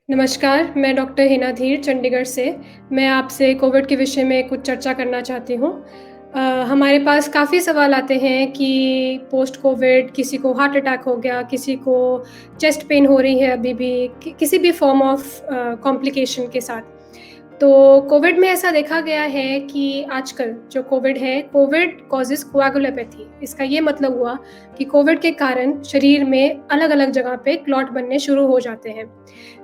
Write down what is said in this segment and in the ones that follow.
नमस्कार, मैं डॉक्टर हिना धीर चंडीगढ़ से। मैं आपसे कोविड के विषय में कुछ चर्चा करना चाहती हूँ। अ, हमारे पास काफ़ी सवाल आते हैं कि पोस्ट कोविड किसी को हार्ट अटैक हो गया, किसी को चेस्ट पेन हो रही है अभी भी, किसी भी फ़ॉर्म ऑफ कॉम्प्लिकेशन के साथ। तो कोविड में ऐसा देखा गया है कि आजकल जो कोविड है, कोविड कॉज़ेज़ कोएगुलोपैथी। इसका ये मतलब हुआ कि कोविड के कारण शरीर में अलग-अलग जगह पे क्लॉट बनने शुरू हो जाते हैं।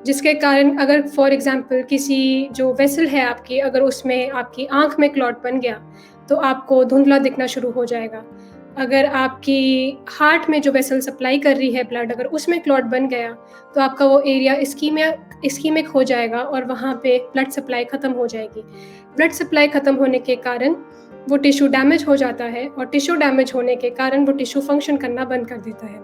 जिसके कारण अगर फॉर एग्ज़ाम्पल किसी जो वेसल है आपकी, अगर उसमें आपकी आँख में क्लॉट बन गया, तो आपको धुंधला दिखना शुरू हो जाएगा। अगर आपकी हार्ट में जो वेसल सप्लाई कर रही है ब्लड, अगर उसमें क्लॉट बन गया, तो आपका वो एरिया इस्कीमिक हो जाएगा और वहाँ पे ब्लड सप्लाई ख़त्म हो जाएगी। ब्लड सप्लाई ख़त्म होने के कारण वो टिश्यू डैमेज हो जाता है और टिश्यू डैमेज होने के कारण वो टिश्यू फ़ंक्शन करना बंद कर देता है।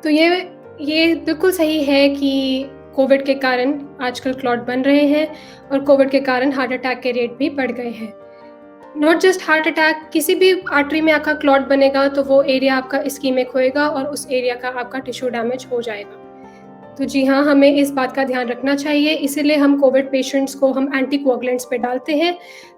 तो ये बिल्कुल सही है कि कोविड के कारण आजकल क्लॉट बन रहे हैं और कोविड के कारण हार्ट अटैक के रेट भी बढ़ गए हैं। नॉट जस्ट हार्ट अटैक, किसी भी आर्टरी में आपका क्लॉट बनेगा तो वो एरिया आपका इस्कीमिक होएगा और उस एरिया का आपका टिश्यू डैमेज हो जाएगा। तो जी हाँ, हमें इस बात का ध्यान रखना चाहिए, इसीलिए हम कोविड पेशेंट्स को हम एंटीकोएगुलेंट्स पे डालते हैं,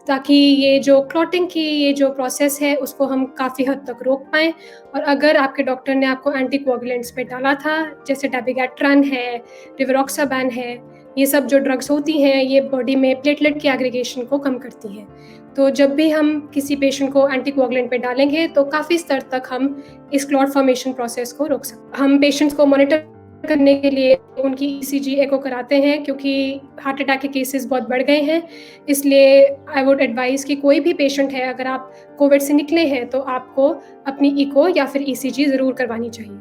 ताकि ये जो क्लॉटिंग की ये जो प्रोसेस है, उसको हम काफ़ी हद तक रोक पाएँ। और अगर आपके डॉक्टर ने आपको एंटीकोएगुलेंट्स पे डाला था, जैसे डेबिगैट्रन है, रिवारोक्साबैन है, ये सब जो ड्रग्स होती हैं, ये बॉडी में प्लेटलेट की एग्रीगेशन को कम करती हैं। तो जब भी हम किसी पेशेंट को एंटीकोएगुलेंट पे डालेंगे, तो काफ़ी स्तर तक हम इस क्लॉट फॉर्मेशन प्रोसेस को रोक सकते हैं। हम पेशेंट्स को मॉनिटर करने के लिए उनकी ईसीजी एको कराते हैं, क्योंकि हार्ट अटैक के केसेस बहुत बढ़ गए हैं। इसलिए आई वुड एडवाइस कि कोई भी पेशेंट है, अगर आप कोविड से निकले हैं, तो आपको अपनी इको या फिर ईसीजी ज़रूर करवानी चाहिए।